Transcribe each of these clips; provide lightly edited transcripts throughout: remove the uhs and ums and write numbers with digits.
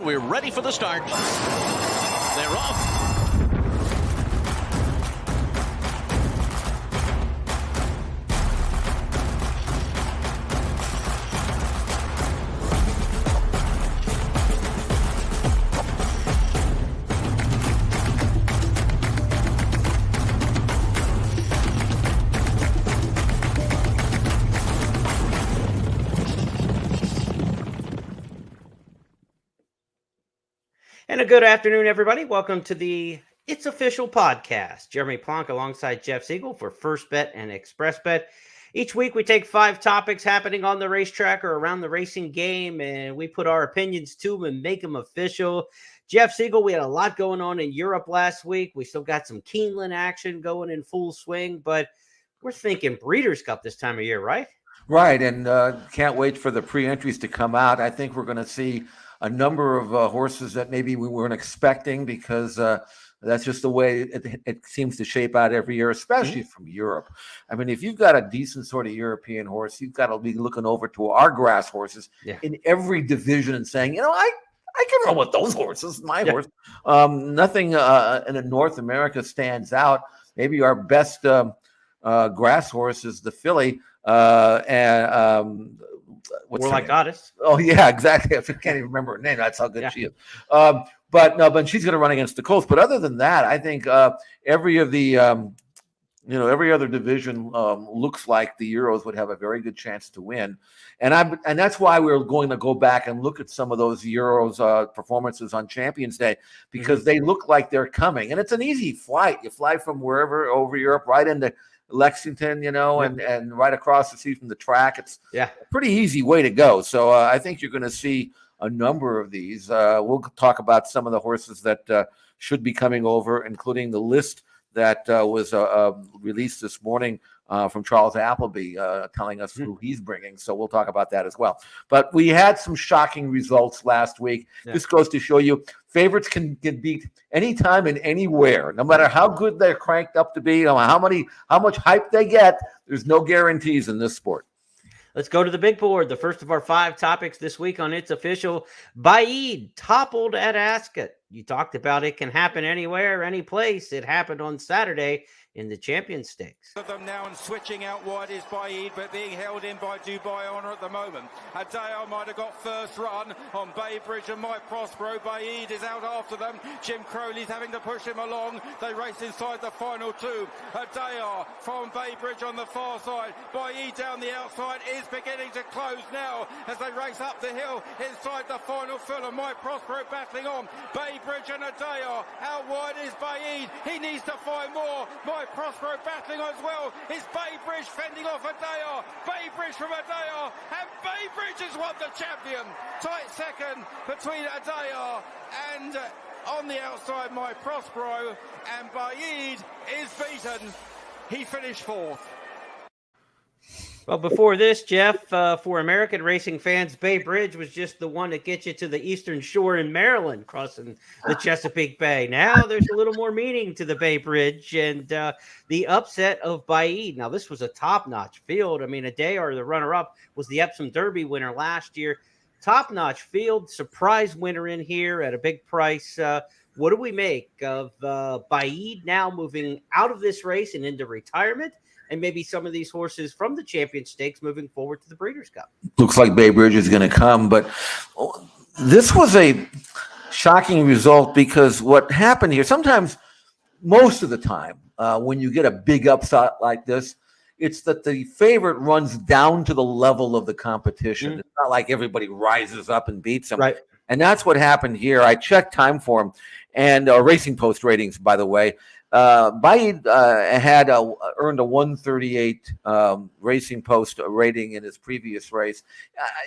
We're ready for the start. They're off. And a good afternoon, everybody. Welcome to the It's Official podcast. Jeremy Plonk alongside Jeff Siegel for First Bet and Express Bet. Each week we take 5 topics happening on the racetrack or around the racing game, and we put our opinions to them and make them official. Jeff Siegel, we had a lot going on in Europe last week. We still got some Keeneland action going in full swing, but we're thinking Breeders' Cup this time of year, right? Right, and can't wait for the pre-entries to come out. I think we're going to see a number of horses that maybe we weren't expecting because that's just the way it seems to shape out every year, especially from Europe. I mean, if you've got a decent sort of European horse, you've got to be looking over to our grass horses in every division and saying, you know, I can run with those horses, my horse. Nothing in North America stands out. Maybe our best grass horse is the filly. Warlike Goddess. Oh yeah, exactly. I can't even remember her name. That's how good she is. But she's going to run against the Colts. But other than that, I think every other division looks like the Euros would have a very good chance to win. And that's why we're going to go back and look at some of those Euros performances on Champions Day, because they look like they're coming. And it's an easy flight. You fly from wherever over Europe right into Lexington, and right across the sea from the track. It's a pretty easy way to go. So I think you're going to see a number of these. We'll talk about some of the horses that should be coming over, including the list that was released this morning from Charles Appleby, telling us who he's bringing. So we'll talk about that as well. But we had some shocking results last week. This goes to show you favorites can beat anytime and anywhere, no matter how good they're cranked up to be, how much hype they get. There's no guarantees in this sport. Let's go to the big board. The first of our 5 topics this week on It's Official. Baaeed toppled at Ascot. You talked about it can happen anywhere, any place. It happened on Saturday in the Champions Stakes. Of them now, and switching out wide is Baaeed, but being held in by Dubai Honor at the moment. Adeo might have got first run on Baybridge and Mike Prospero. Baaeed is out after them. Jim Crowley's having to push him along. They race inside the final 2. Adeo from Baybridge on the far side. Baaeed down the outside is beginning to close now as they race up the hill inside the final fill, and Mike Prospero battling on. Baybridge and Adeo. Out wide is Baaeed. He needs to find more. Mike Prospero battling as well. Is Baybridge fending off Adeo. Baybridge from Adeo, and Baybridge has won the champion. Tight second between Adeo and on the outside Mike Prospero, and Baaeed is beaten. He finished 4th. Well, before this, Jeff, for American racing fans, Baybridge was just the one that gets you to the Eastern Shore in Maryland, crossing the Chesapeake Bay. Now there's a little more meaning to the Baybridge and the upset of Baaeed. Now, this was a top-notch field. I mean, Adeo, the runner-up, was the Epsom Derby winner last year. Top-notch field, surprise winner in here at a big price. What do we make of Baaeed now moving out of this race and into retirement? And maybe some of these horses from the Champion Stakes moving forward to the Breeders' Cup. Looks like Baybridge is going to come, but this was a shocking result because what happened here, sometimes, most of the time, when you get a big upset like this, it's that the favorite runs down to the level of the competition. It's not like everybody rises up and beats them. Right. And that's what happened here. I checked time for him and Racing Post ratings, by the way. Baaeed had earned a 138 Racing Post rating in his previous race.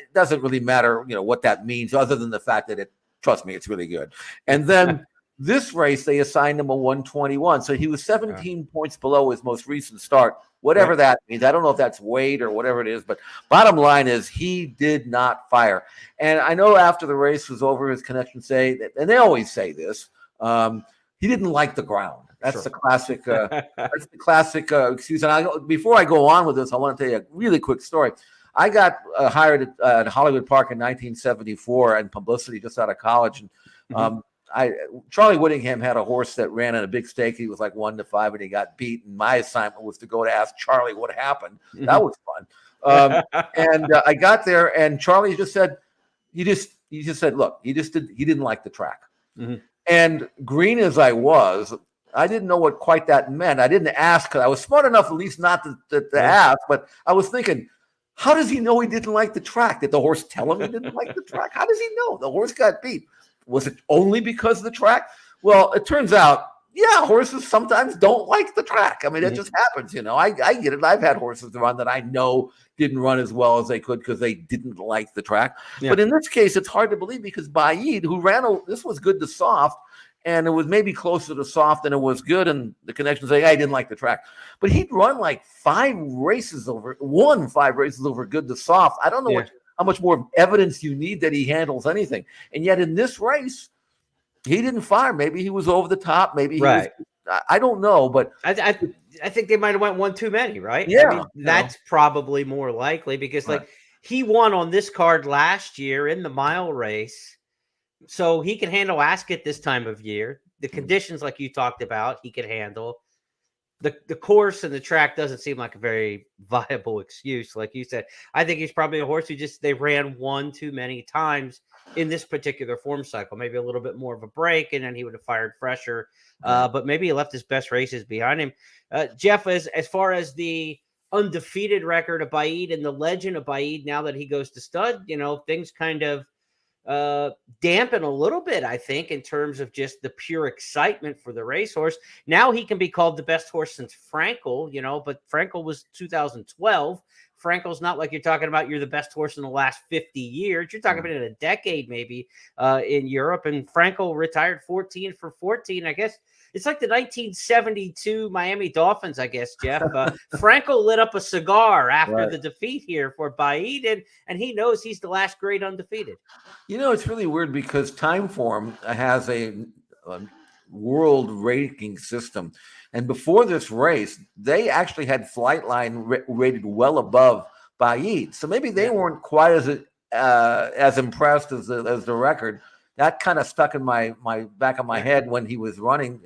It doesn't really matter, what that means, other than the fact that trust me, it's really good. And then this race, they assigned him a 121. So he was 17 points below his most recent start, whatever that means. I don't know if that's weight or whatever it is, but bottom line is he did not fire. And I know after the race was over, his connections say, and they always say this, he didn't like the ground. That's the classic. That's the classic excuse. And before I go on with this, I want to tell you a really quick story. I got hired at Hollywood Park in 1974 in publicity just out of college. And Charlie Whittingham had a horse that ran in a big stake. He was like 1-5 and he got beat. And my assignment was to go to ask Charlie what happened. That was fun. And I got there and Charlie just said, he just said, look, he didn't like the track. And green as I was, I didn't know what quite that meant. I didn't ask because I was smart enough at least not to ask, but I was thinking, how does he know he didn't like the track? Did the horse tell him he didn't like the track? How does he know? The horse got beat. Was it only because of the track? Well, it turns out, yeah, horses sometimes don't like the track. I mean, it just happens, I get it. I've had horses run that I know didn't run as well as they could because they didn't like the track. Yeah. But in this case, it's hard to believe because Baid, who this was good to soft, and it was maybe closer to soft than it was good, and the connection say, I didn't like the track. But he'd run like won 5 races over good to soft. I don't know how much more evidence you need that he handles anything. And yet in this race, he didn't fire. Maybe he was over the top. Maybe he was, I don't know, but I think they might have went one too many, right? Yeah. I mean, that's probably more likely because he won on this card last year in the mile race. So he can handle Ascot this time of year. The conditions, like you talked about, he could handle. The course and the track doesn't seem like a very viable excuse, like you said. I think he's probably a horse who they ran one too many times in this particular form cycle. Maybe a little bit more of a break, and then he would have fired fresher. But maybe he left his best races behind him. Jeff, as far as the undefeated record of Baid and the legend of Baid, now that he goes to stud, things kind of dampen a little bit, I think, in terms of just the pure excitement for the racehorse. Now he can be called the best horse since Frankel, but Frankel was 2012. Frankel's not like you're talking about you're the best horse in the last 50 years. You're talking about in a decade maybe in Europe. And Frankel retired 14 for 14. I guess it's like the 1972 Miami Dolphins, I guess, Jeff. Frankel lit up a cigar after the defeat here for Baid, and he knows he's the last great undefeated. It's really weird because Timeform has a world ranking system. And before this race, they actually had Flightline rated well above Baid. So maybe they weren't quite as impressed as the record. That kind of stuck in my back of my head when he was running.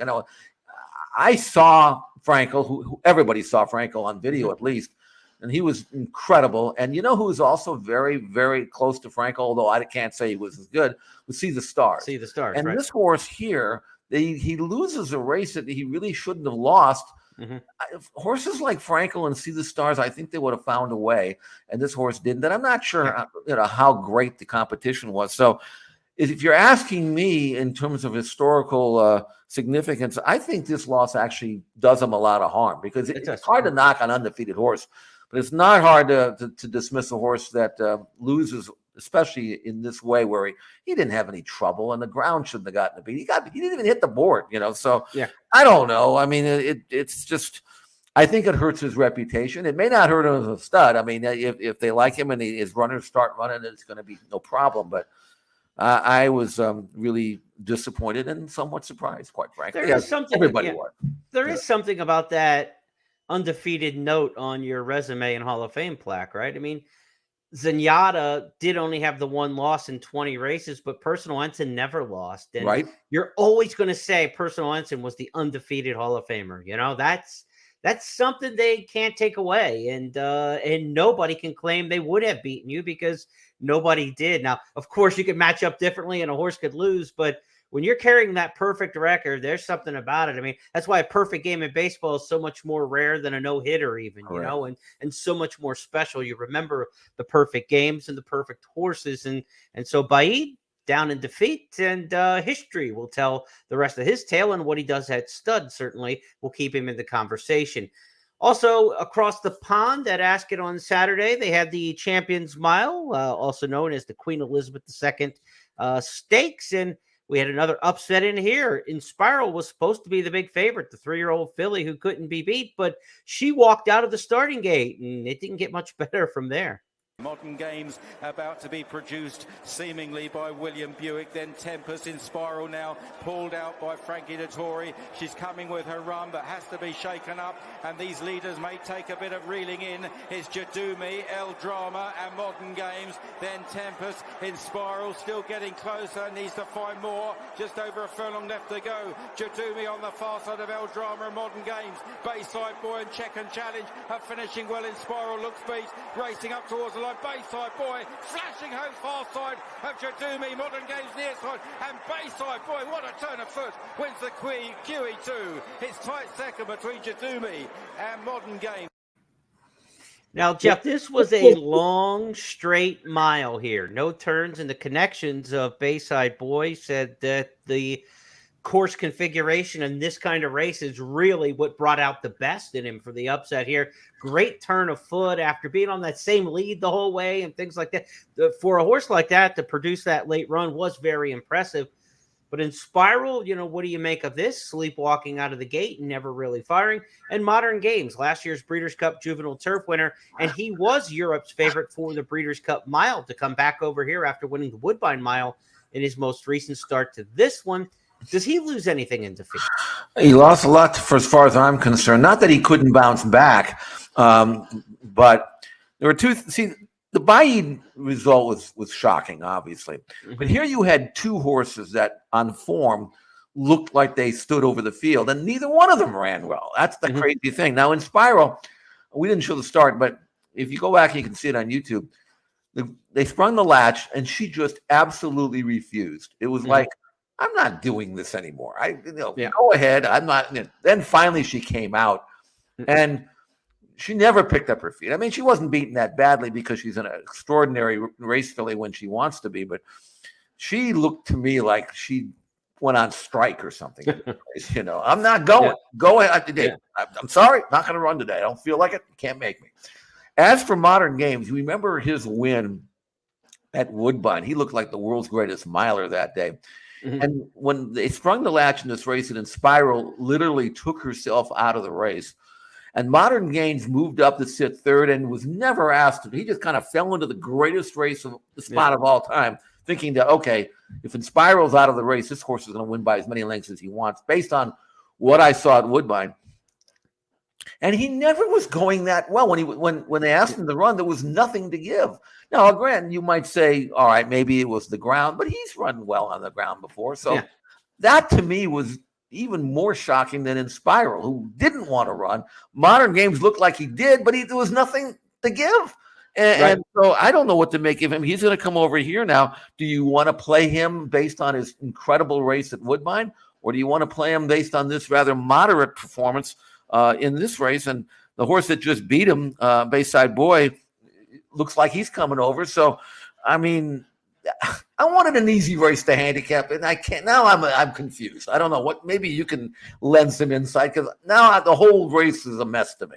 I saw Frankel, who everybody saw Frankel on video at least, and he was incredible. And who was also very, very close to Frankel, although I can't say he was as good, was See the Stars. See the Stars, and this horse here, he loses a race that he really shouldn't have lost. Horses like Frankel and See the Stars, I think they would have found a way, and this horse didn't. And I'm not sure how great the competition was. So if you're asking me in terms of historical significance, I think this loss actually does him a lot of harm because it's hard to knock an undefeated horse, but it's not hard to dismiss a horse that loses, especially in this way where he didn't have any trouble and the ground shouldn't have gotten a beat. He didn't even hit the board, So I don't know. I mean, it's just, I think it hurts his reputation. It may not hurt him as a stud. I mean, if they like him and his runners start running, it's going to be no problem. But I was really disappointed and somewhat surprised, quite frankly. There is something. Everybody was. There is something about that undefeated note on your resume and Hall of Fame plaque, right? I mean, Zenyatta did only have the one loss in 20 races, but Personal Ensign never lost. And you're always going to say Personal Ensign was the undefeated Hall of Famer. That's something they can't take away. And nobody can claim they would have beaten you because nobody did. Now, of course, you could match up differently and a horse could lose, but when you're carrying that perfect record, there's something about it. I mean, that's why a perfect game in baseball is so much more rare than a no-hitter even, and so much more special. You remember the perfect games and the perfect horses. And so Baid down in defeat, and history will tell the rest of his tale, and what he does at stud certainly will keep him in the conversation. Also, across the pond at Ascot on Saturday, they had the Champions Mile, also known as the Queen Elizabeth II Stakes, and we had another upset in here. Inspiral was supposed to be the big favorite, the 3-year-old filly who couldn't be beat, but she walked out of the starting gate, and it didn't get much better from there. Modern Games about to be produced seemingly by William Buick, then Tempest in Spiral now, pulled out by Frankie Dettori. She's coming with her run but has to be shaken up, and these leaders may take a bit of reeling in. It's Jadumi, El Drama and Modern Games, then Tempest in Spiral, still getting closer, needs to find more, just over a furlong left to go. Jadumi on the far side of El Drama and Modern Games. Bayside Boy and Check and Challenge are finishing well in Spiral, looks beat, racing up towards the line. Bayside Boy flashing home far side of Jadumi, Modern Games near side, and Bayside Boy, what a turn of foot, wins the QE2. It's tight second between Jadumi and Modern Games. Now, Jeff, this was a long, straight mile here. No turns, and the connections of Bayside Boy said that the course configuration in this kind of race is really what brought out the best in him for the upset here. Great turn of foot after being on that same lead the whole way and things like that. For a horse like that to produce that late run was very impressive. But in Spiral, what do you make of this? Sleepwalking out of the gate and never really firing. And Modern Games, last year's Breeders' Cup Juvenile Turf winner, and he was Europe's favorite for the Breeders' Cup Mile to come back over here after winning the Woodbine Mile in his most recent start to this one. Does he lose anything in defeat? He lost a lot for as far as I'm concerned. Not that he couldn't bounce back, but there were two. See, the Baid result was shocking, obviously. But here you had two horses that on form looked like they stood over the field, and neither one of them ran well. That's the crazy thing. Now, in Spiral, we didn't show the start, but if you go back, you can see it on YouTube. They sprung the latch, and she just absolutely refused. It was like, I'm not doing this anymore. Go ahead. I'm not. Then finally she came out, and she never picked up her feet. I mean, she wasn't beaten that badly because she's an extraordinary race filly when she wants to be, but she looked to me like she went on strike or something. I'm not going. Go ahead today. I'm sorry, not going to run today. I don't feel like it. You can't make me. As for Modern Games, you remember his win at Woodbine. He looked like the world's greatest miler that day. And when they sprung the latch in this race, and in Spiral literally took herself out of the race. And Modern Games moved up to sit third and was never asked. He just kind of fell into the greatest race of the spot of all time, thinking that, okay, if in Spiral's out of the race, this horse is going to win by as many lengths as he wants, based on what I saw at Woodbine. And he never was going that well. When they asked him to run, there was nothing to give. Now, granted, you might say, all right, maybe it was the ground, but he's run well on the ground before. So that to me was even more shocking than in Spiral, who didn't want to run. Modern Games looked like he did, but there was nothing to give. And so I don't know what to make of him. He's going to come over here now. Do you want to play him based on his incredible race at Woodbine, or do you want to play him based on this rather moderate performance in this race? And the horse that just beat him, Bayside Boy, looks like he's coming over. So, I mean, I wanted an easy race to handicap, and I can't. Now I'm confused. I don't know what. Maybe you can lend some insight, because now the whole race is a mess to me.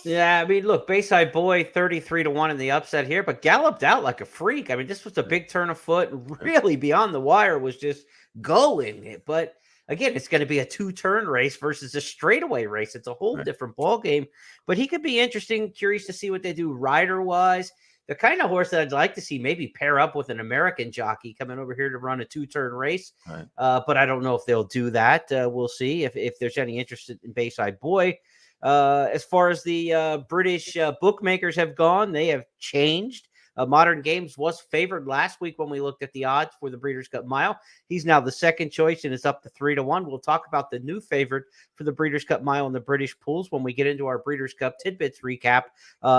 Yeah, I mean, look, Bayside Boy 33-1 in the upset here, but galloped out like a freak. I mean, this was a big turn of foot, really beyond the wire, was just going. But again, it's going to be a two-turn race versus a straightaway race. It's a whole different ball game. But he could be interesting. Curious to see what they do rider-wise. The kind of horse that I'd like to see maybe pair up with an American jockey coming over here to run a two-turn race. But I don't know if they'll do that. We'll see if there's any interest in Bayside Boy. As far as the British bookmakers have gone, they have changed. Modern Games was favored last week when we looked at the odds for the Breeders' Cup Mile. He's now the second choice and is up to 3-1. We'll talk about the new favorite for the Breeders' Cup Mile in the British pools when we get into our Breeders' Cup tidbits recap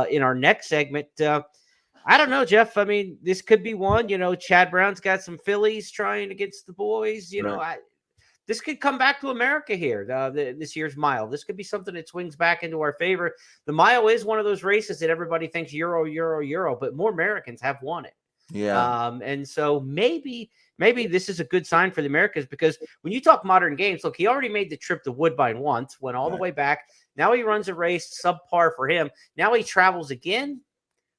in our next segment. I don't know, Jeff. I mean, this could be one. Chad Brown's got some fillies trying against the boys. This could come back to America here, this year's mile. This could be something that swings back into our favor. The mile is one of those races that everybody thinks Euro, but more Americans have won it. Yeah. And so maybe this is a good sign for the Americans, because when you talk Modern Games, look, he already made the trip to Woodbine once, went all the way back. Now he runs a race subpar for him. Now he travels again.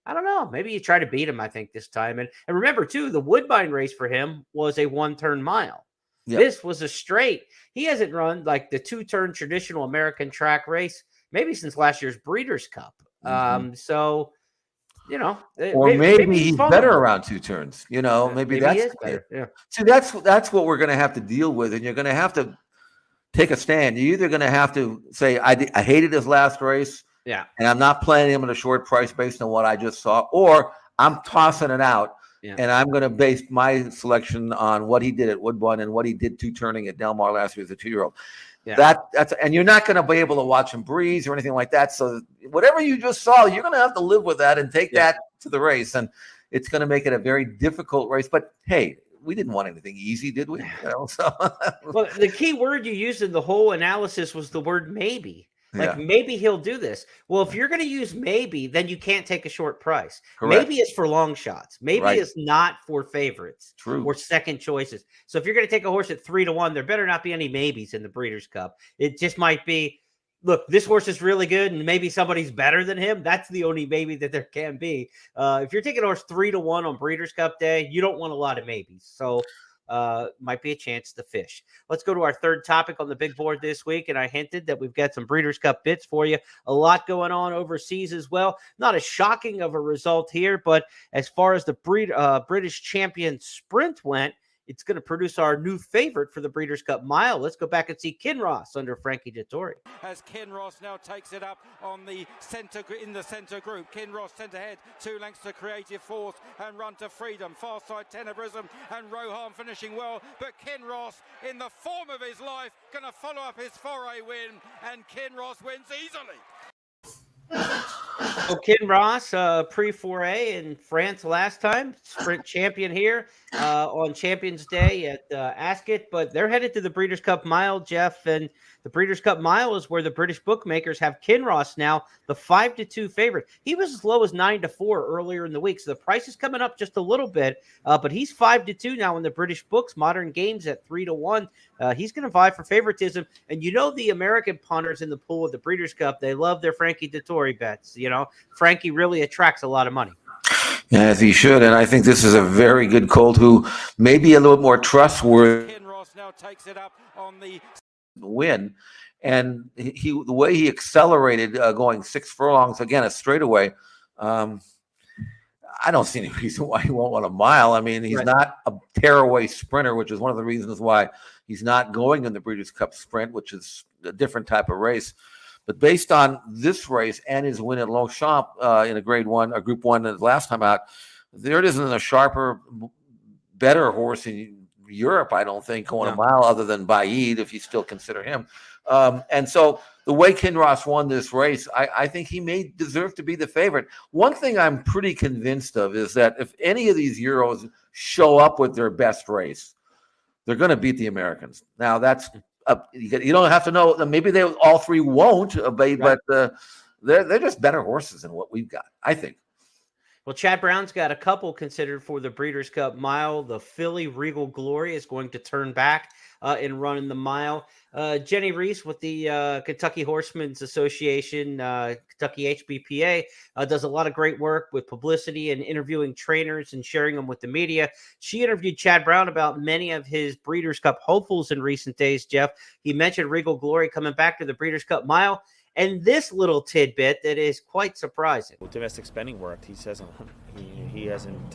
I don't know. Maybe you try to beat him, I think, this time. And remember, too, the Woodbine race for him was a one-turn mile. Yep. This was a straight. He hasn't run like the two-turn traditional American track race maybe since last year's Breeders' Cup. So Or maybe he's he's fun. better around 2 turns. Maybe Maybe that's he is better. Yeah. See, that's what we're going to have to deal with, and you're going to have to take a stand. You're either going to have to say, I hated his last race, Yeah. and I'm not playing him at a short price based on what I just saw, or I'm tossing it out, and I'm going to base my selection on what he did at Woodbine and what he did 2 turning at Del Mar last year as a 2-year-old. Yeah. And you're not going to be able to watch him breeze or anything like that. So whatever you just saw, you're going to have to live with that and take that to the race, and it's going to make it a very difficult race. But hey, we didn't want anything easy, did we? So. Well, the key word you used in the whole analysis was the word maybe. Like maybe he'll do this. Well, if you're going to use maybe, then you can't take a short price. Correct. Maybe it's for long shots. Maybe it's not for favorites or second choices. So if you're going to take a horse at 3-1, there better not be any maybes in the Breeders' Cup. It just might be, look, this horse is really good and maybe somebody's better than him. That's the only maybe that there can be. If you're taking a horse 3-1 on Breeders' Cup day, you don't want a lot of maybes. So might be a chance to fish. Let's go to our third topic on the big board this week, and I hinted that we've got some Breeders' Cup bits for you. A lot going on overseas as well. Not as shocking of a result here, but as far as the British Champion Sprint went, it's going to produce our new favorite for the Breeders' Cup Mile. Let's go back and see Kinross under Frankie Dettori. As Kinross now takes it up on the center in the center group. Kinross sent ahead 2 lengths to Creative Force and Run to Freedom. Far side Tenebrism and Rohan finishing well, but Kinross in the form of his life going to follow up his foray win, and Kinross wins easily. So Kinross, pre-4A in France last time, sprint champion here on Champions Day at Ascot, but they're headed to the Breeders' Cup Mile, Jeff, and the Breeders' Cup Mile is where the British bookmakers have Kinross now the 5-2 favorite. He was as low as 9-4 earlier in the week, so the price is coming up just a little bit, but he's 5-2 now in the British books, Modern Games at 3-1. He's going to vie for favoritism, and the American punters in the pool of the Breeders' Cup, they love their Frankie Dettori bets. Frankie really attracts a lot of money. As he should, and I think this is a very good colt who may be a little more trustworthy. Kinross now takes it up on the win, and the way he accelerated going 6 furlongs, again a straightaway. I don't see any reason why he won't want a mile. I mean, he's not a tearaway sprinter, which is one of the reasons why he's not going in the Breeders' Cup Sprint, which is a different type of race. But based on this race and his win at Longchamp in a Grade 1, a Group 1 the last time out, there isn't a sharper, better horse in Europe, I don't think, going a mile other than Baid, if you still consider him. And so the way Kinross won this race, I think he may deserve to be the favorite. One thing I'm pretty convinced of is that if any of these Euros show up with their best race, they're going to beat the Americans. Now, that's you don't have to know. Maybe they all 3 won't, but they're just better horses than what we've got, I think. Well, Chad Brown's got a couple considered for the Breeders' Cup Mile. The filly Regal Glory is going to turn back and run in the mile. Jenny Reese with the Kentucky Horsemen's Association, Kentucky HBPA, does a lot of great work with publicity and interviewing trainers and sharing them with the media. She interviewed Chad Brown about many of his Breeders' Cup hopefuls in recent days, Jeff. He mentioned Regal Glory coming back to the Breeders' Cup Mile. And this little tidbit that is quite surprising. Well, domestic spending worked. He hasn't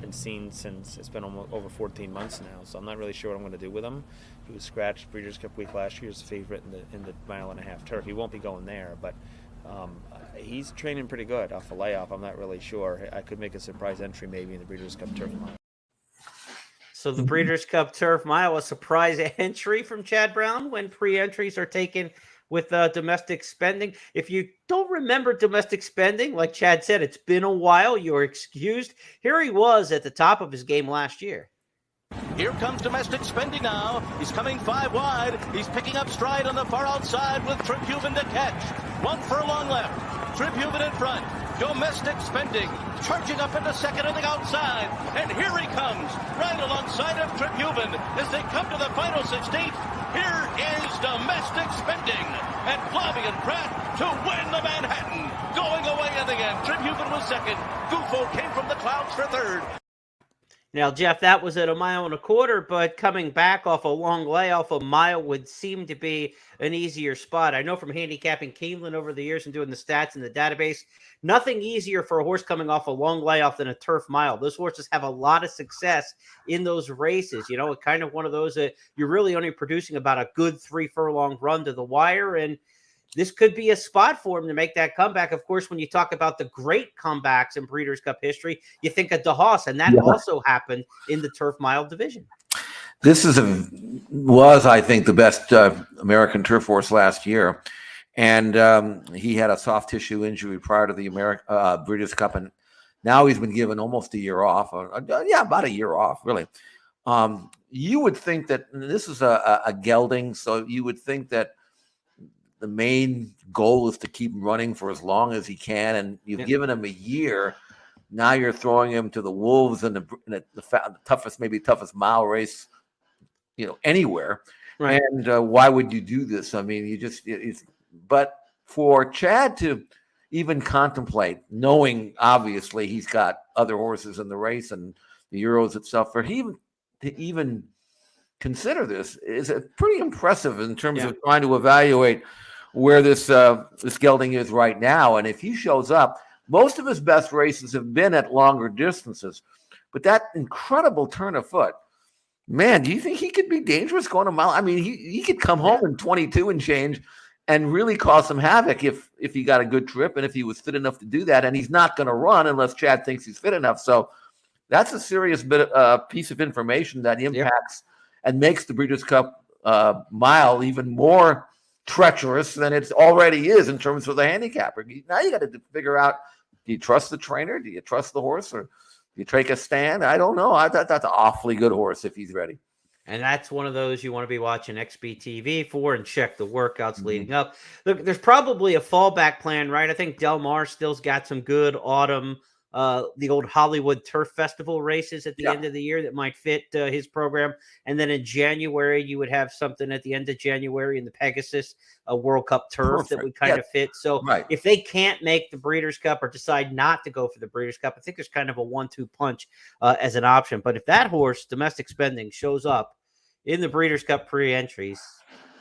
been seen since it's been almost over 14 months now. So I'm not really sure what I'm going to do with him. He was scratched Breeders' Cup week last year as a favorite in the 1.5-mile turf. He won't be going there, but he's training pretty good off the layoff. I'm not really sure. I could make a surprise entry maybe in the Breeders' Cup turf mile. So the Breeders' Cup Turf Mile, a surprise entry from Chad Brown when pre-entries are taken with domestic spending. If you don't remember domestic spending, like Chad said, it's been a while. You're excused. Here he was at the top of his game last year. Here comes domestic spending now. He's coming 5 wide. He's picking up stride on the far outside with Tribhuvan to catch. 1 furlong left. Tribhuvan in front. Domestic spending charging up into second on the outside. And here he comes right alongside of Tribhuvan as they come to the final 16th. Here is domestic spending and Flavien Prat to win the Manhattan. Going away in the end. Tribhuvan was second. Gufo came from the clouds for third. Now, Jeff, that was at 1.25 miles, but coming back off a long layoff, a mile would seem to be an easier spot. I know from handicapping Keeneland over the years and doing the stats in the database, nothing easier for a horse coming off a long layoff than a turf mile. Those horses have a lot of success in those races. You know, it's kind of one of those that you're really only producing about a good 3 furlong run to the wire, and this could be a spot for him to make that comeback. Of course, when you talk about the great comebacks in Breeders' Cup history, you think of DeHaas, and that also happened in the turf mile division. This was, I think, the best American turf horse last year. And he had a soft tissue injury prior to the Breeders' Cup, and now he's been given almost a year off. About a year off, really. You would think that this is a gelding, so you would think that the main goal is to keep running for as long as he can, and you've given him a year. Now you're throwing him to the wolves in the toughest mile race, anywhere. Right. And why would you do this? I mean, but for Chad to even contemplate, knowing obviously he's got other horses in the race and the Euros itself, for him to even consider this is pretty impressive in terms of trying to evaluate where this gelding is right now. And if he shows up, most of his best races have been at longer distances, but that incredible turn of foot, man, do you think he could be dangerous going a mile? I mean, he could come home in 22 and change and really cause some havoc if he got a good trip and if he was fit enough to do that. And he's not going to run unless Chad thinks he's fit enough. So that's a serious piece of information that impacts and makes the Breeders' Cup mile even more treacherous than it already is in terms of the handicapper. Now you got to figure out, do you trust the trainer? Do you trust the horse? Or do you take a stand? I don't know. I thought that's an awfully good horse if he's ready. And that's one of those you want to be watching XBTV for and check the workouts leading up. Look, there's probably a fallback plan, right? I think Del Mar still's got some good autumn, the old Hollywood Turf Festival races at the end of the year that might fit his program. And then in January, you would have something at the end of January in the Pegasus, a World Cup turf that would kind of fit. So if they can't make the Breeders' Cup or decide not to go for the Breeders' Cup, I think there's kind of a 1-2 punch as an option. But if that horse, Domestic Spending, shows up in the Breeders' Cup pre-entries,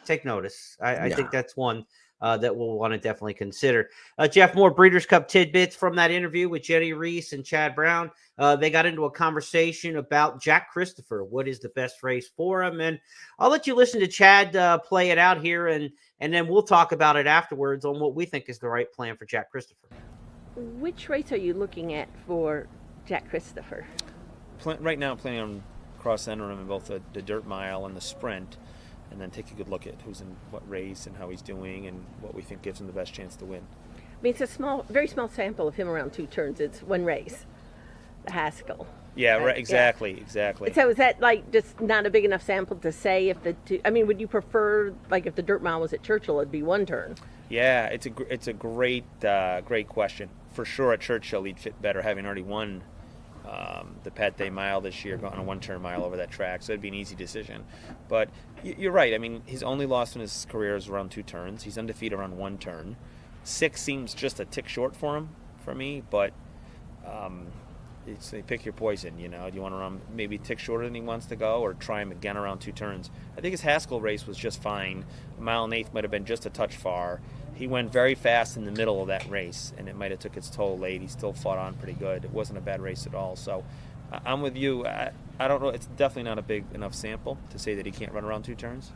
take notice. I think that's one that we'll want to definitely consider. Jeff, more Breeders' Cup tidbits from that interview with Jenny Reese and Chad Brown. They got into a conversation about Jack Christopher. What is the best race for him? And I'll let you listen to Chad play it out here, and then we'll talk about it afterwards on what we think is the right plan for Jack Christopher. Which race are you looking at for Jack Christopher? Right now, I'm planning on cross-entering him in both the dirt mile and the sprint, and then take a good look at who's in what race and how he's doing and what we think gives him the best chance to win. I mean, it's a very small sample of him around 2 turns. It's one race, the Haskell. Yeah, right. Exactly. So is that just not a big enough sample to say if the two? I mean, would you prefer if the dirt mile was at Churchill, it'd be 1 turn? Yeah, it's a great question. For sure, at Churchill, he'd fit better, having already won the Pate Mile this year, going a 1-turn mile over that track, so it'd be an easy decision. But you're right. I mean, his only loss in his career is around 2 turns. He's undefeated around 1 turn. 6 seems just a tick short for me, but pick your poison. Do you want to run maybe a tick shorter than he wants to go, or try him again around 2 turns? I think his Haskell race was just fine. 1 1/8 might have been just a touch far. He went very fast in the middle of that race, and it might have took its toll late. He still fought on pretty good. It wasn't a bad race at all. So I'm with you. I don't know. It's definitely not a big enough sample to say that he can't run around 2 turns.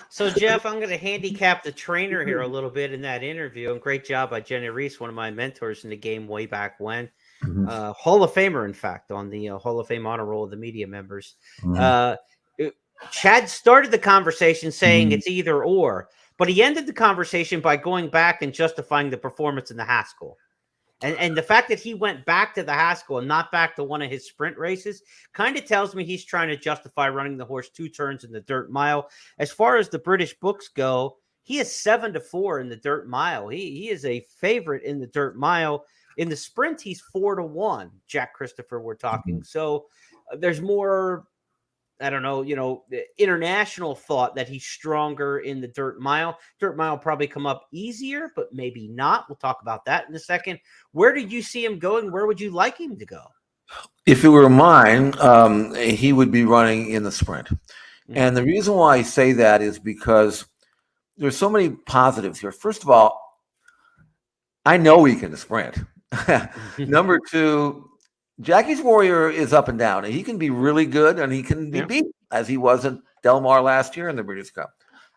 So, Jeff, I'm going to handicap the trainer here a little bit in that interview. And great job by Jenny Reese, one of my mentors in the game way back when. Hall of Famer, in fact, on the Hall of Fame honor roll of the media members. Chad started the conversation saying it's either or, but he ended the conversation by going back and justifying the performance in the Haskell. And the fact that he went back to the Haskell and not back to one of his sprint races kind of tells me he's trying to justify running the horse 2 turns in the dirt mile. As far as the British books go, he is 7-4 in the dirt mile. He is a favorite in the dirt mile. In the sprint, he's 4-1. Jack Christopher, we're talking. So there's more, I don't know, international thought that he's stronger in the dirt mile. Dirt mile probably come up easier, but maybe not. We'll talk about that in a second. Where did you see him going? Where would you like him to go? If it were mine, he would be running in the sprint. And the reason why I say that is because there's so many positives here. First of all, I know he can sprint. Number two, Jackie's Warrior is up and down. He can be really good and he can be beat, as he was at Del Mar last year in the Breeders' Cup.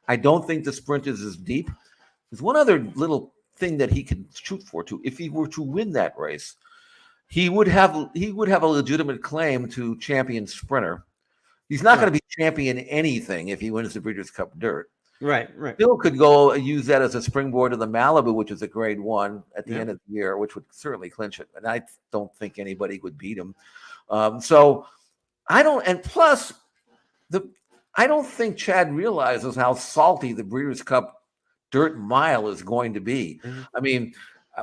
I don't think the sprint is as deep. There's one other little thing that he can shoot for too. If he were to win that race, he would have a legitimate claim to champion sprinter. He's not going to be champion anything if he wins the Breeders' Cup Dirt. Right. Still could go use that as a springboard to the Malibu, which is a grade 1 at the end of the year, which would certainly clinch it. And I don't think anybody would beat him. So I don't. And plus, I don't think Chad realizes how salty the Breeders' Cup Dirt Mile is going to be. I mean,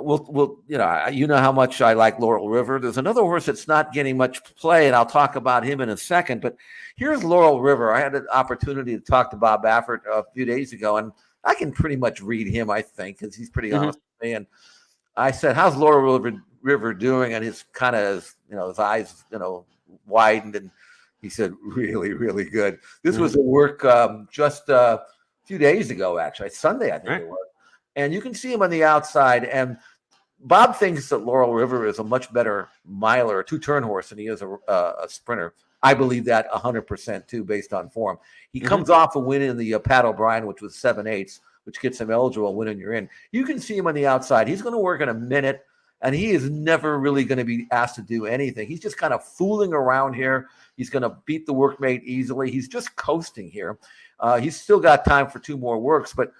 we'll you know how much I like Laurel River. There's another horse that's not getting much play, and I'll talk about him in a second. But here's Laurel River. I had an opportunity to talk to Bob Baffert a few days ago, and I can pretty much read him, I think, because he's pretty honest with me. And I said, "How's Laurel River doing?" And his kind of his eyes widened, and he said, "Really, really good." This was a work just a few days ago, actually, Sunday, I think it was. And you can see him on the outside. And Bob thinks that Laurel River is a much better miler, a 2-turn horse, than he is a sprinter. I believe that 100% too, based on form. He comes off a win in the Pat O'Brien, which was 7/8, which gets him eligible. Win and you're in. You can see him on the outside. He's going to work in a minute, and he is never really going to be asked to do anything. He's just kind of fooling around here. He's going to beat the workmate easily. He's just coasting here. He's still got time for 2 more works, but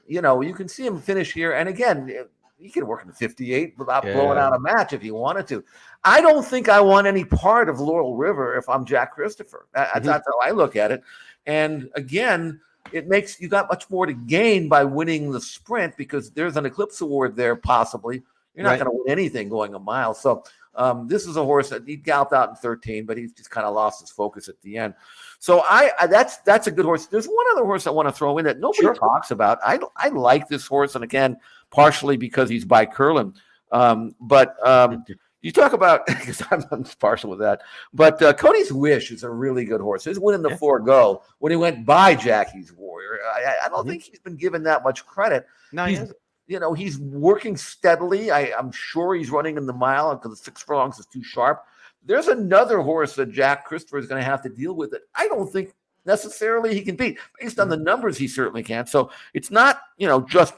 you can see him finish here. And again, he can work in 58 without blowing out a match if he wanted to. I don't think I want any part of Laurel River if I'm Jack Christopher. That's how I look at it. And again, it makes you got much more to gain by winning the sprint because there's an Eclipse Award there possibly. You're not going to win anything going a mile. So this is a horse that he galloped out in 13, but he's just kind of lost his focus at the end. So that's a good horse. There's one other horse I want to throw in that nobody talks about. I like this horse, and again, partially because he's by Curlin. But you talk about because I'm partial with that. But Cody's Wish is a really good horse. His win in the 4-go when he went by Jackie's Warrior. I don't think he's been given that much credit. No, he hasn't. He's working steadily. I'm sure he's running in the mile because the 6 furlongs is too sharp. There's another horse that Jack Christopher is going to have to deal with that I don't think necessarily he can beat. Based on the numbers, he certainly can. So it's not, just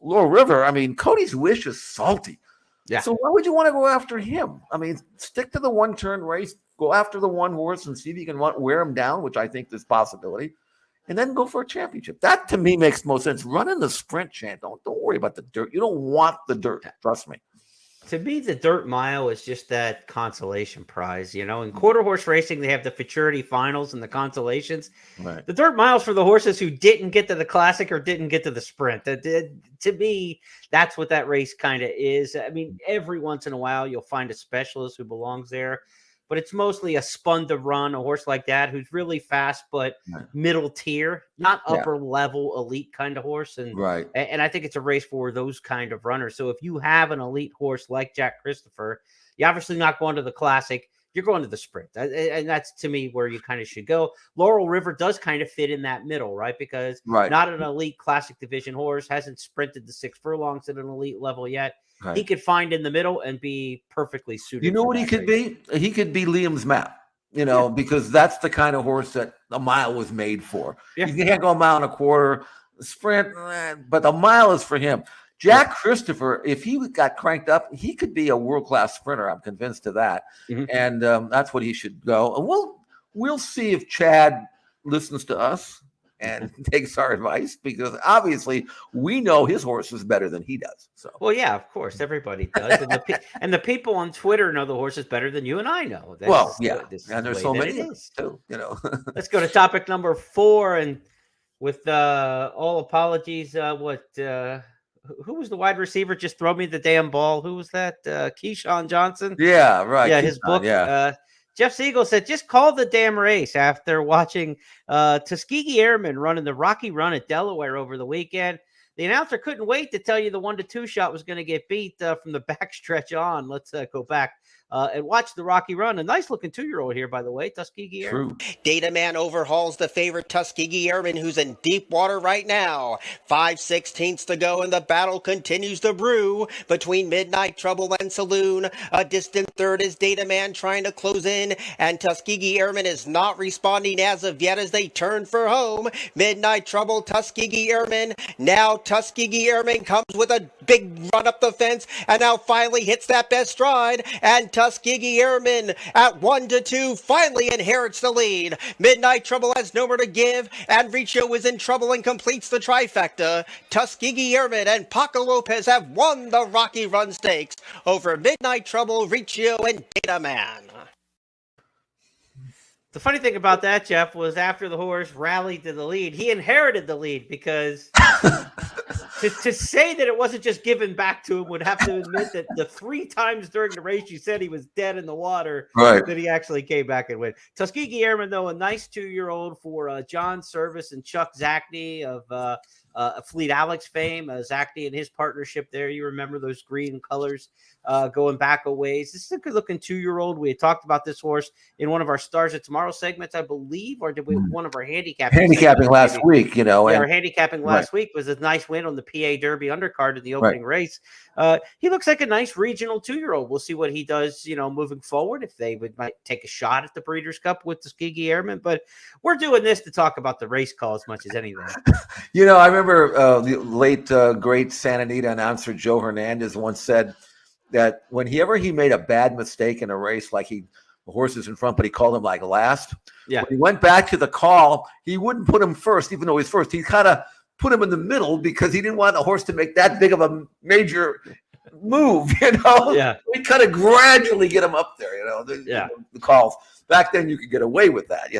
Laurel River. I mean, Cody's Wish is salty. Yeah. So why would you want to go after him? I mean, stick to the 1-turn race, go after the 1 horse and see if you can wear him down, which I think there's possibility. And then go for a championship. That to me makes most sense. Run in the sprint, Chant. Don't worry about the dirt. You don't want the dirt. Trust me. To me, the Dirt Mile is just that consolation prize. In quarter horse racing, they have the futurity finals and the consolations. Right. The Dirt Mile's for the horses who didn't get to the Classic or didn't get to the Sprint. To me, that's what that race kind of is. I mean, every once in a while, you'll find a specialist who belongs there. But it's mostly a spun to run, a horse like that who's really fast, but middle tier, not upper level elite kind of horse. And I think it's a race for those kind of runners. So if you have an elite horse like Jack Christopher, you're obviously not going to the Classic. You're going to the Sprint. And that's, to me, where you kind of should go. Laurel River does kind of fit in that middle, right? Because not an elite Classic division horse, hasn't sprinted the 6 furlongs at an elite level yet. He could find in the middle and be perfectly suited. You know what he could be? He could be Liam's Map, because that's the kind of horse that a mile was made for. Yeah. You can't go a mile and a quarter, sprint, but the mile is for him. Jack Christopher, if he got cranked up, he could be a world-class sprinter. I'm convinced of that. And that's what he should go. And we'll see if Chad listens to us and takes our advice, because obviously we know his horse is better than he does. So, well, yeah, of course, everybody does, and the people on Twitter know the horse is better than you and I know. And there's so many too. Let's go to topic number 4, and with all apologies, who was the wide receiver? Just throw me the damn ball. Who was that? Keyshawn Johnson. Yeah, right. Yeah, his book. Yeah. Jeff Siegel said, just call the damn race after watching Tuskegee Airmen running the Rocky Run at Delaware over the weekend. The announcer couldn't wait to tell you the 1-2 shot was going to get beat from the backstretch on. Let's go back. and watch the Rocky Run. A nice looking 2-year-old here, by the way, Tuskegee Airman. True. Data Man overhauls the favorite Tuskegee Airman, who's in deep water right now. 5/16 to go, and the battle continues to brew between Midnight Trouble and Saloon. A distant third is Data Man trying to close in, and Tuskegee Airman is not responding as of yet as they turn for home. Midnight Trouble, Tuskegee Airman. Now Tuskegee Airman comes with a big run up the fence, and now finally hits that best stride, and Tuskegee Airman at 1-2 finally inherits the lead. Midnight Trouble has no more to give, and Riccio is in trouble and completes the trifecta. Tuskegee Airman and Paco Lopez have won the Rocky Run Stakes over Midnight Trouble, Riccio, and Data Man. The funny thing about that, Jeff, was after the horse rallied to the lead, he inherited the lead because to say that it wasn't just given back to him would have to admit that the 3 times during the race you said he was dead in the water, Right. that he actually came back and win. Tuskegee Airman, though, a nice 2-year-old for John Service and Chuck Zachney of Fleet Alex fame. Zachney and his partnership there, you remember those green colors going back a ways. This is a good-looking 2-year-old. We had talked about this horse in one of our Stars of Tomorrow segments, I believe, or did we one of our handicapping Handicapping last week, Yeah, and our handicapping last week was a nice win on the PA Derby undercard in the opening race. He looks like a nice regional 2-year-old. We'll see what he does, moving forward, if they might take a shot at the Breeders' Cup with the Tuskegee Airmen. But we're doing this to talk about the race call as much as anything. I remember the late, great Santa Anita announcer Joe Hernandez once said that whenever he made a bad mistake in a race, like the horse is in front, but he called him like last. Yeah. When he went back to the call, he wouldn't put him first, even though he's first. He kind of put him in the middle because he didn't want the horse to make that big of a major move, Yeah. We kind of gradually get him up there, the calls. Back then you could get away with that,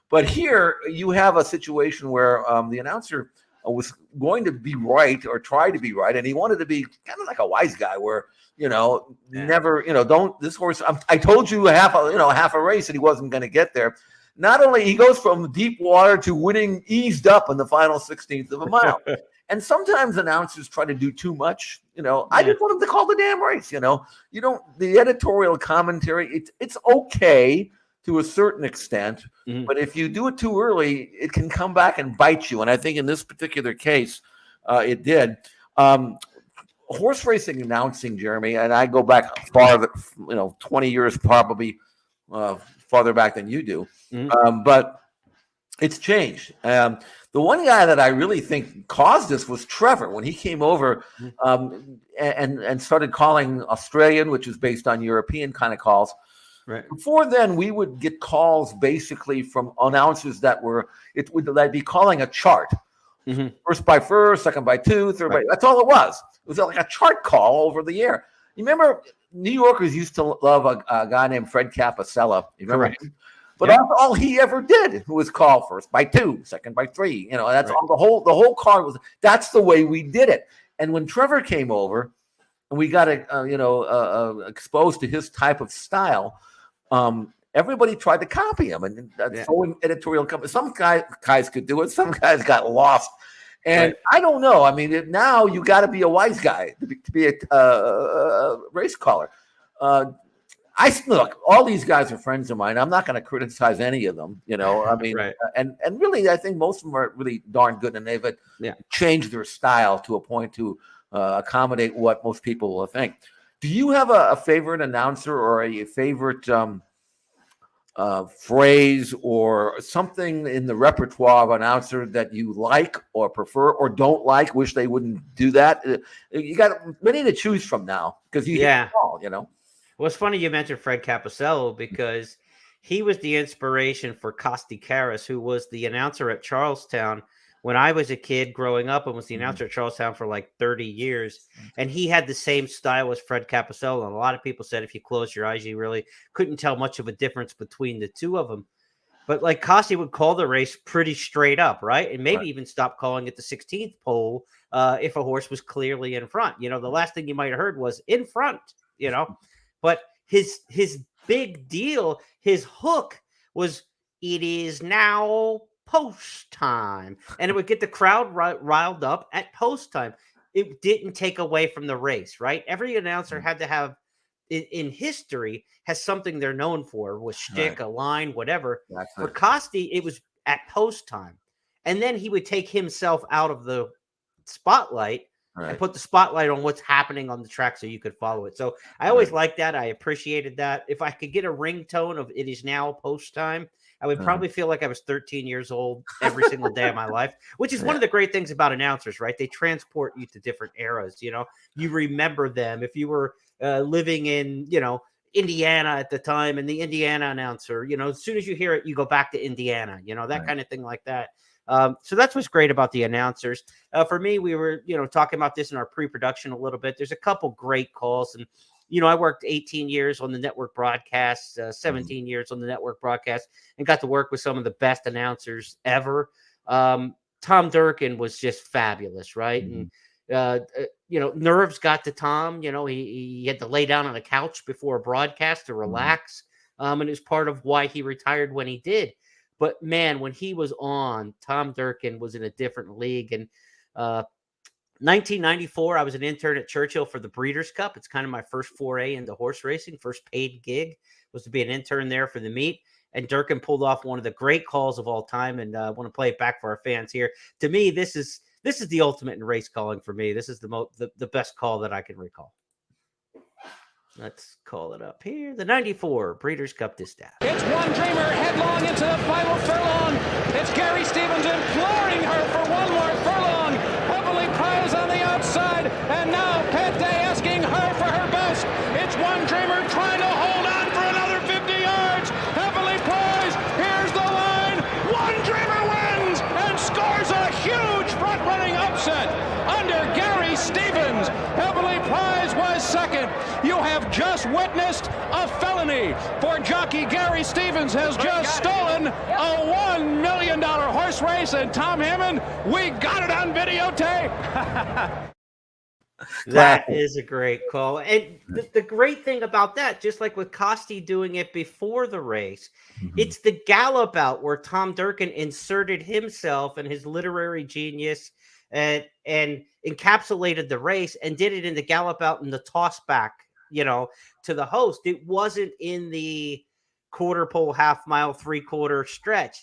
But here you have a situation where the announcer was going to be right or try to be right, and he wanted to be kind of like a wise guy where, never, don't this horse. I told you half a race that he wasn't going to get there. Not only he goes from deep water to winning eased up in the final 16th of a mile. And sometimes announcers try to do too much. I just want him to call the damn race. You don't. The editorial commentary. It's okay to a certain extent, but if you do it too early, it can come back and bite you. And I think in this particular case, it did. Horse racing announcing, Jeremy, and I go back farther, 20 years probably farther back than you do, but it's changed. The one guy that I really think caused this was Trevor when he came over and started calling Australian, which is based on European kind of calls. Right. Before then, we would get calls basically from announcers that they'd be calling a chart. First by first, second by two, third by. That's all it was. It was like a chart call over the air. You remember New Yorkers used to love a guy named Fred Capicella. You remember him? But that's all he ever did. Who was called first by two, second by three. That's all the whole card was. That's the way we did it. And when Trevor came over, and we got exposed to his type of style. Everybody tried to copy him, and throwing editorial company. Some guys could do it. Some guys got lost, and I don't know. I mean, now you got to be a wise guy to be a race caller. Look, all these guys are friends of mine. I'm not going to criticize any of them. I mean, and really, I think most of them are really darn good, and they've changed their style to a point to accommodate what most people will think. Do you have a favorite announcer or a favorite phrase or something in the repertoire of an announcer that you like or prefer or don't like, wish they wouldn't do that? You got many to choose from now because you hear them all, Well, it's funny you mentioned Fred Capicello because he was the inspiration for Costi Karras, who was the announcer at Charlestown when I was a kid growing up and was the announcer at Charlestown for like 30 years. And he had the same style as Fred Capicello. And a lot of people said if you close your eyes, you really couldn't tell much of a difference between the two of them. But like Costi would call the race pretty straight up, right? And maybe even stop calling it the 16th pole if a horse was clearly in front. The last thing you might have heard was in front, But his big deal, his hook was, it is now post time, and it would get the crowd riled up at post time. It didn't take away from the race, right? Every announcer had to have in history has something they're known for, with shtick, a line, whatever. For Exactly. Costi, it was at post time. And then he would take himself out of the spotlight and Right. put the spotlight on what's happening on the track so you could follow it. So I always liked that. I appreciated that. If I could get a ringtone of "It is now post time," I would probably feel like I was 13 years old every single day of my life, which is one of the great things about announcers, right? They transport you to different eras. You know, you remember them. If you were living in, Indiana at the time, and the Indiana announcer, as soon as you hear it, you go back to Indiana, that kind of thing like that. So that's what's great about the announcers. For me, we were, talking about this in our pre-production a little bit. There's a couple great calls, and I worked 18 years on the network broadcast, 17 years on the network broadcast, and got to work with some of the best announcers ever. Tom Durkin was just fabulous, right? And nerves got to Tom. He had to lay down on a couch before a broadcast to relax, and it was part of why he retired when he did. But man, when he was on, Tom Durkin was in a different league. And 1994, I was an intern at Churchill for the Breeders' Cup. It's kind of my first foray into horse racing. First paid gig was to be an intern there for the meet. And Durkin pulled off one of the great calls of all time. And I want to play it back for our fans here. To me, this is the ultimate in race calling for me. This is the best call that I can recall. Let's call it up here. The 94 Breeders' Cup Distaff. It's One Dreamer headlong into the final furlong. It's Gary Stevens imploring her for one more furlong. Heavily prized on the outside. And now Pat Day asking her for her best. It's One Dreamer trying to hold on for another 50 yards. Heavily prized. Here's the line. One Dreamer wins and scores a huge front-running upset under Gary Stevens. Heavily prized was second. You have just witnessed a felony, for jockey Gary Stevens has just stolen a $1 million horse race. And Tom Hammond, we got it on videotape. That is a great call. And the great thing about that, just like with Costi doing it before the race, it's the gallop out where Tom Durkin inserted himself and his literary genius and encapsulated the race and did it in the gallop out and the toss back, to the host. It wasn't in the quarter pole, half mile, 3/4 stretch.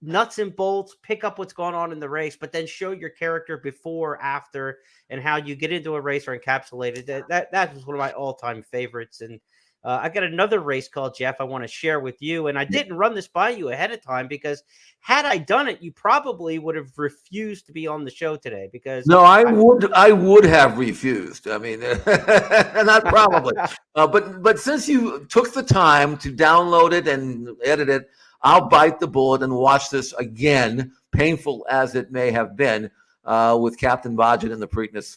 Nuts and bolts, pick up what's going on in the race, but then show your character before, after, and how you get into a race or encapsulate it. That was one of my all-time favorites. And I got another race call, Jeff, I want to share with you. And I didn't run this by you ahead of time because had I done it, you probably would have refused to be on the show today. Because I would have refused. I mean, not probably, but since you took the time to download it and edit it, I'll bite the bullet and watch this again, painful as it may have been, with Captain Bodgett and the Preakness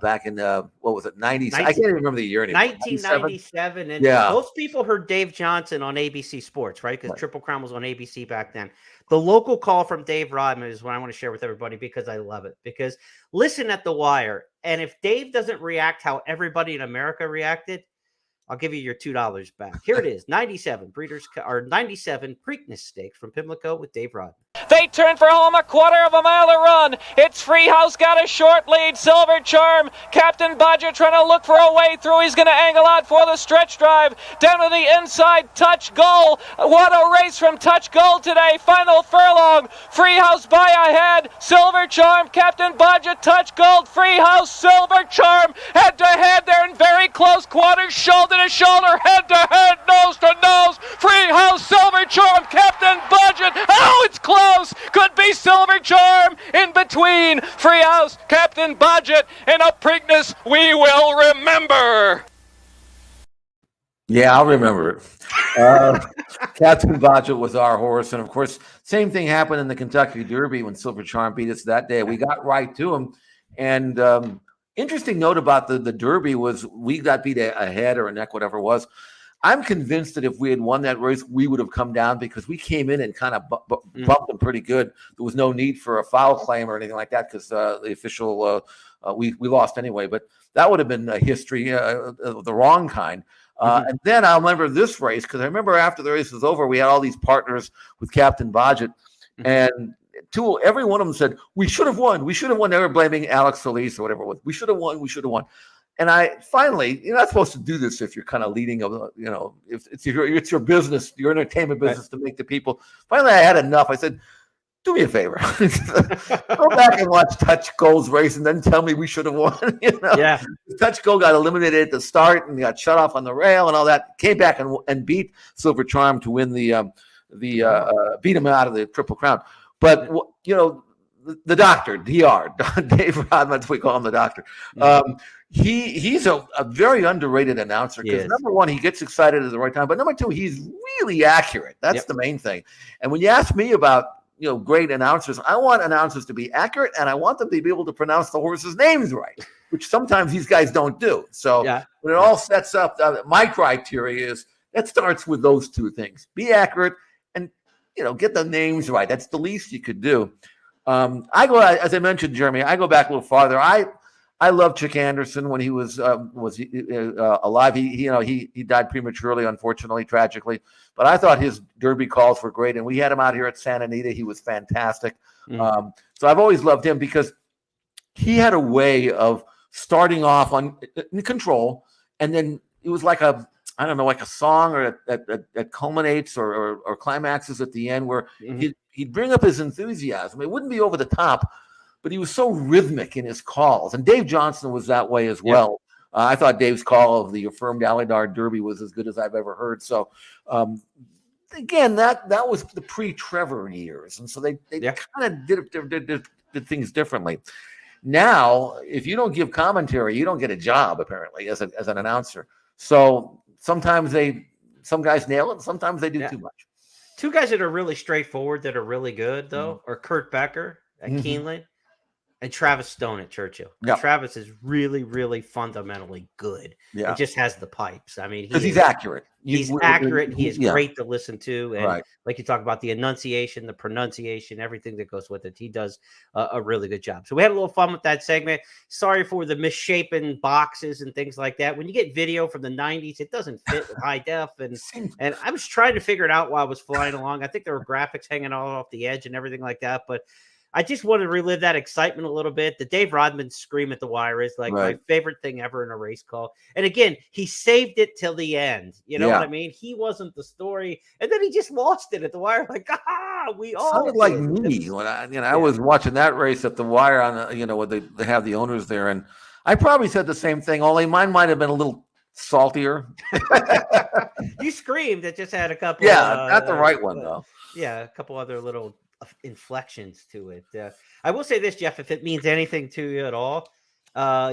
back in, what was it, 90s? I can't even remember the year anymore. 1997. And most people heard Dave Johnson on ABC Sports, right? Because Triple Crown was on ABC back then. The local call from Dave Rodman is what I want to share with everybody because I love it. Because listen at the wire. And if Dave doesn't react how everybody in America reacted, I'll give you your $2 back. Here it is, 97 Preakness Stakes from Pimlico with Dave Rodman. They turn for home, a quarter of a mile to run. It's Freehouse got a short lead. Silver Charm. Captain Bodgett trying to look for a way through. He's going to angle out for the stretch drive. Down to the inside, Touch Goal. What a race from Touch Goal today. Final furlong. Freehouse by ahead. Silver Charm, Captain Bodgett, Touch Gold. Freehouse, Silver Charm. Head to head. They're in very close quarters. Shoulder to shoulder. Head to head. Nose to nose. Freehouse, Silver Charm, Captain Bodgett. Oh, it's close. Could be Silver Charm in between Freehouse, Captain Bodgett, and a Preakness we will remember. Yeah, I'll remember it. Captain Bodgett was our horse. And of course, same thing happened in the Kentucky Derby when Silver Charm beat us that day. We got right to him. And interesting note about the Derby was we got beat a head or a neck, whatever it was. I'm convinced that if we had won that race, we would have come down because we came in and kind of bumped them pretty good. There was no need for a foul claim or anything like that because the official, we lost anyway. But that would have been a history of the wrong kind. And then I remember this race because I remember after the race was over, we had all these partners with Captain Bodgett. And every one of them said, we should have won. We should have won. They were blaming Alex Solis or whatever it was. We should have won. We should have won. And I finally, you're not supposed to do this if you're kind of leading if it's your business, your entertainment business to make the people. Finally, I had enough. I said, do me a favor. Go back and watch Touch Gold's race and then tell me we should have won. Yeah. Touch Gold got eliminated at the start and got shut off on the rail and all that. Came back and beat Silver Charm to win beat him out of the Triple Crown. But, the doctor, DR, Dave Rodman, we call him the doctor. He's a very underrated announcer because number one, he gets excited at the right time, but number two, he's really accurate. That's the main thing. And when you ask me about great announcers, I want announcers to be accurate and I want them to be able to pronounce the horses' names right, which sometimes these guys don't do. So when it all sets up, my criteria is that starts with those two things: be accurate and get the names right. That's the least you could do. I go, as I mentioned, Jeremy, I go back a little farther. I love Chick Anderson when he was alive. He died prematurely, unfortunately, tragically. But I thought his Derby calls were great, and we had him out here at Santa Anita. He was fantastic. So I've always loved him because he had a way of starting off in control, and then it was like a song or that culminates or climaxes at the end where he'd bring up his enthusiasm. It wouldn't be over the top, but he was so rhythmic in his calls. And Dave Johnson was that way as well. I thought Dave's call of the affirmed Alydar Derby was as good as I've ever heard. So, again, that was the pre-Trevor years. And so they kind of did things differently. Now, if you don't give commentary, you don't get a job, apparently, as an announcer. So sometimes some guys nail it, sometimes they do too much. Two guys that are really straightforward that are really good, though, are Kurt Becker at Keeneland and Travis Stone at Churchill. Yeah. Travis is really, really fundamentally good. Yeah. It just has the pipes. I mean, he's accurate. He's accurate. He is great to listen to. And like you talk about the enunciation, the pronunciation, everything that goes with it, he does a really good job. So we had a little fun with that segment. Sorry for the misshapen boxes and things like that. When you get video from the 90s, it doesn't fit with high def. And I was trying to figure it out while I was flying along. I think there were graphics hanging all off the edge and everything like that. But I just wanted to relive that excitement a little bit. The Dave Rodman scream at the wire is like my favorite thing ever in a race call. And again, he saved it till the end. You know what I mean? He wasn't the story. And then he just lost it at the wire. Like, we all sounded like me when I was watching that race at the wire on, when they have the owners there. And I probably said the same thing, only mine might have been a little saltier. You screamed. It just had a couple. Yeah, not the right one, though. Yeah, a couple other little inflections to it. I will say this, Jeff, if it means anything to you at all,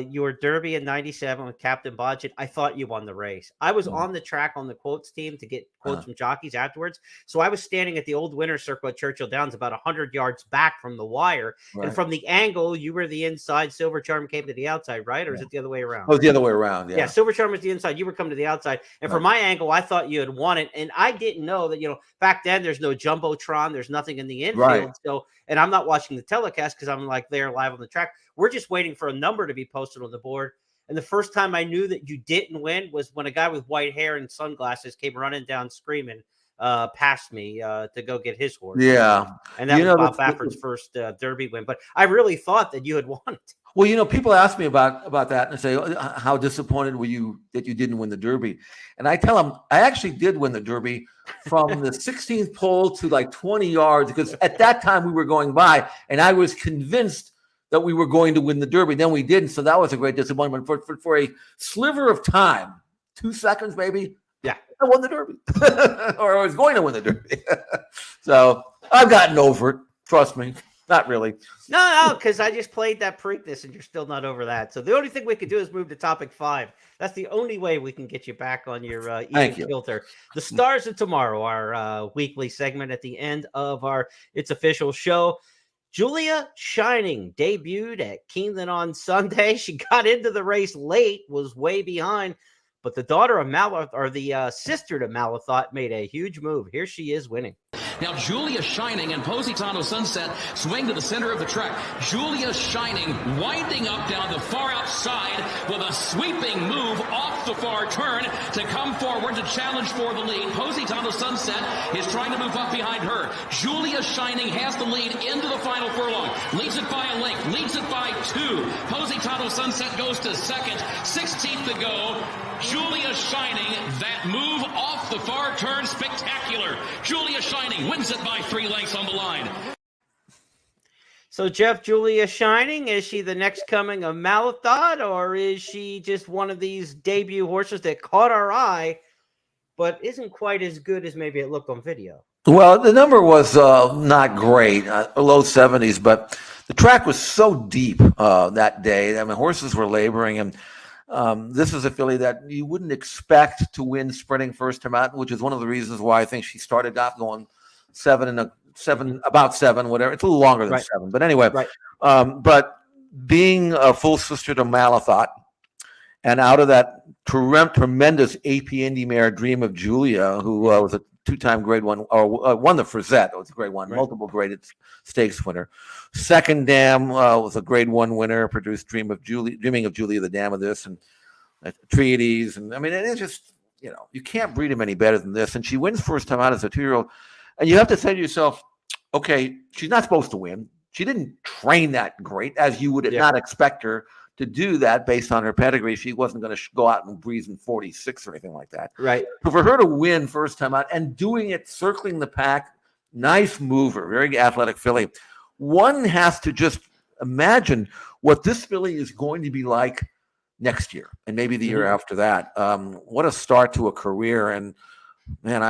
your Derby in 97 with Captain Bodgett, I thought you won the race. I was on the track on the quotes team to get quotes from jockeys afterwards. So I was standing at the old winner's circle at Churchill Downs about 100 yards back from the wire. And from the angle, you were the inside, Silver Charm came to the outside, right? Or is it the other way around? Oh, the other way around, yeah. Yeah, Silver Charm was the inside, you were coming to the outside. And from my angle, I thought you had won it. And I didn't know that, back then there's no Jumbotron, there's nothing in the infield. Right. So, and I'm not watching the telecast because I'm like there live on the track. We're just waiting for a number to be posted on the board. And the first time I knew that you didn't win was when a guy with white hair and sunglasses came running down screaming past me to go get his horse. Yeah. And that was Bob Baffert's first Derby win. But I really thought that you had won it. Well, people ask me about that and say, how disappointed were you that you didn't win the Derby? And I tell them, I actually did win the Derby from the 16th pole to like 20 yards because at that time we were going by and I was convinced that we were going to win the Derby. Then we didn't. So that was a great disappointment. For a sliver of time, 2 seconds maybe, I won the Derby. Or I was going to win the Derby. So I've gotten over it. Trust me. Not really. No, because I just played that Preakness and you're still not over that. So the only thing we can do is move to topic 5. That's the only way we can get you back on your even filter. The Stars of Tomorrow, our weekly segment at the end of our It's Official show. Julia Shining debuted at Keeneland on Sunday. She got into the race late, was way behind, but the daughter of the sister to Malathot made a huge move. Here she is winning. Now Julia Shining and Positano Sunset swing to the center of the track. Julia Shining winding up down the far outside with a sweeping move off the far turn to come forward to challenge for the lead. Positano Sunset is trying to move up behind her. Julia Shining has the lead into the final furlong. Leads it by a length. Leads it by 2. Positano Sunset goes to second. 16th to go. Julia Shining, that move off the far turn, spectacular. Julia Shining wins it by 3 lengths on the line. So, Jeff, Julia Shining, is she the next coming of Malathot, or is she just one of these debut horses that caught our eye, but isn't quite as good as maybe it looked on video? Well, the number was not great, low 70s, but the track was so deep that day. I mean, horses were laboring, and this is a filly that you wouldn't expect to win sprinting first time out, which is one of the reasons why I think she started off going 7, about 7, whatever. It's a little longer than 7, but anyway. But being a full sister to Malathot, and out of that tremendous AP Indy mare Dream of Julia, who was a 2-time Grade 1, or won the Frizette. It was a Grade 1, multiple graded stakes winner. Second Dam was a Grade 1 winner, produced Dreaming of Julia, the dam of this, and Treaties. And I mean, it's just, you can't breed him any better than this. And she wins first time out as a 2-year-old. And you have to say to yourself, okay, she's not supposed to win. She didn't train that great, as you would not expect her to do that based on her pedigree. She wasn't going to go out and breeze in 46 or anything like that. Right. So for her to win first time out and doing it, circling the pack, nice mover, very athletic filly. One has to just imagine what this filly is going to be like next year and maybe the year after that. What a start to a career. And man,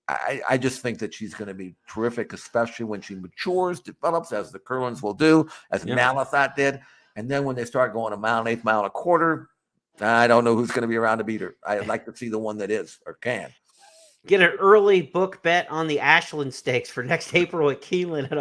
I just think that she's going to be terrific, especially when she matures, develops, as the Curlins will do, as Malathot did. And then when they start going a mile and 1/8 mile and a quarter, I don't know who's going to be around to beat her. I'd like to see the one that is or can. Get an early book bet on the Ashland Stakes for next April at Keeneland,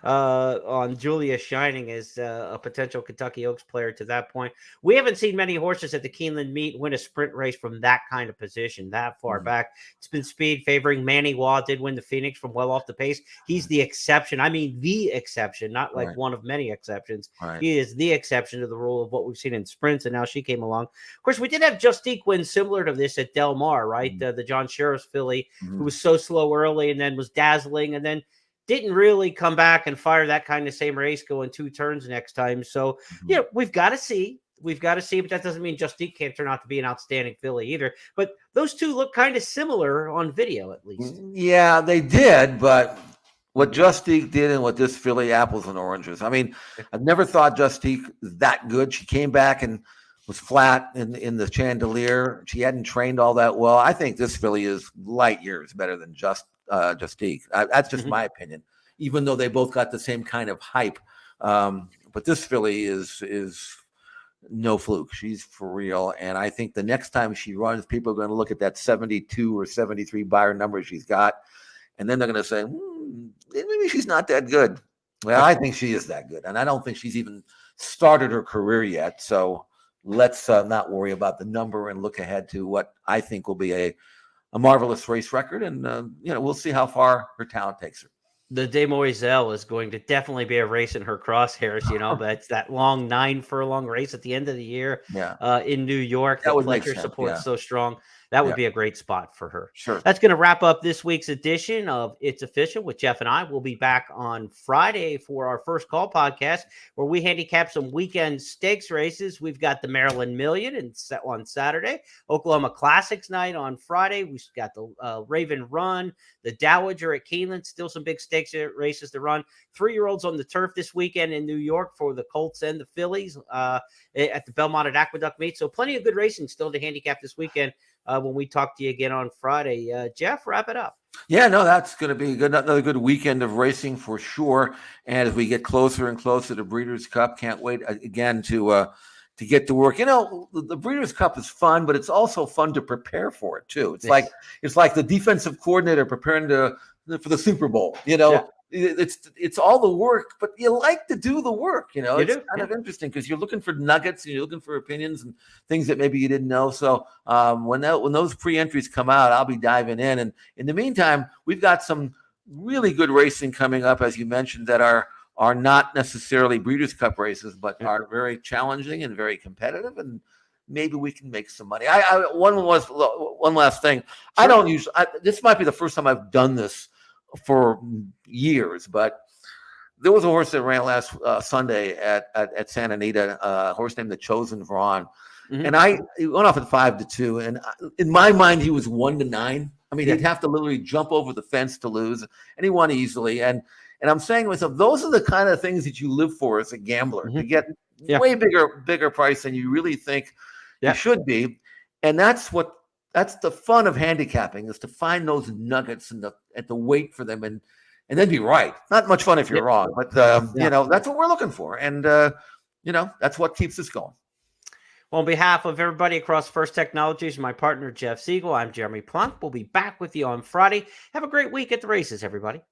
on Julia Shining as a potential Kentucky Oaks player to that point. We haven't seen many horses at the Keeneland meet win a sprint race from that kind of position that far back. It's been speed favoring. Manny Waugh did win the Phoenix from well off the pace. He's the exception. I mean, the exception, not like one of many exceptions. He is the exception to the rule of what we've seen in sprints, and now she came along. Of course, we did have Justique win similar to this at Del Mar, right? The John Sheriff's filly, who was so slow early and then was dazzling and then didn't really come back and fire that kind of same race going 2 turns next time. So, we've got to see. But that doesn't mean Justique can't turn out to be an outstanding filly either. But those two look kind of similar on video, at least. Yeah, they did. But what Justique did and what this filly, apples and oranges. I mean, I've never thought Justique was that good. She came back and was flat in the Chandelier. She hadn't trained all that well. I think this filly is light years better than Justique. That's just my opinion, even though they both got the same kind of hype. But this filly is no fluke. She's for real. And I think the next time she runs, people are going to look at that 72 or 73 Beyer number she's got, and then they're going to say, maybe she's not that good. Well, I think she is that good. And I don't think she's even started her career yet. So let's not worry about the number and look ahead to what I think will be a marvelous race record. And, we'll see how far her talent takes her. The Demoiselle is going to definitely be a race in her crosshairs, but it's that long 9 furlong race at the end of the year in New York. That the Fletcher support's so strong. That would be a great spot for her. Sure. That's going to wrap up this week's edition of It's Official with Jeff and I. We'll be back on Friday for our First Call podcast, where we handicap some weekend stakes races. We've got the Maryland Million on Saturday, Oklahoma Classics night on Friday. We've got the Raven Run, the Dowager at Keeneland, still some big stakes races to run. 3-year-olds on the turf this weekend in New York for the Colts and the Phillies at the Belmont at Aqueduct meet. So plenty of good racing still to handicap this weekend. When we talk to you again on Friday. Jeff, wrap it up. Yeah, no, that's going to be another good weekend of racing for sure. And as we get closer and closer to Breeders' Cup, can't wait again to get to work. The Breeders' Cup is fun, but it's also fun to prepare for it too. It's like the defensive coordinator preparing for the Super Bowl. it's all the work, but you like to do the work. You It's do, kind of interesting because you're looking for nuggets and you're looking for opinions and things that maybe you didn't know. So when those pre-entries come out, I'll be diving in. And in the meantime, we've got some really good racing coming up, as you mentioned, that are not necessarily Breeders' Cup races, but are very challenging and very competitive, and maybe we can make some money. One last thing. Sure. I don't usually. This might be the first time I've done this for years, but there was a horse that ran last Sunday at Santa Anita, a horse named the Chosen Vron, and he went off at 5-2, and in my mind he was 1-9. I mean, he'd have to literally jump over the fence to lose, and he won easily. And I'm saying to myself, those are the kind of things that you live for as a gambler, to get way bigger price than you really think you should be. And that's the fun of handicapping, is to find those nuggets and to wait for them and then be right. Not much fun if you're wrong, but that's what we're looking for. And that's what keeps us going. Well, on behalf of everybody across First Technologies, my partner Jeff Siegel, I'm Jeremy Plonk. We'll be back with you on Friday. Have a great week at the races, everybody.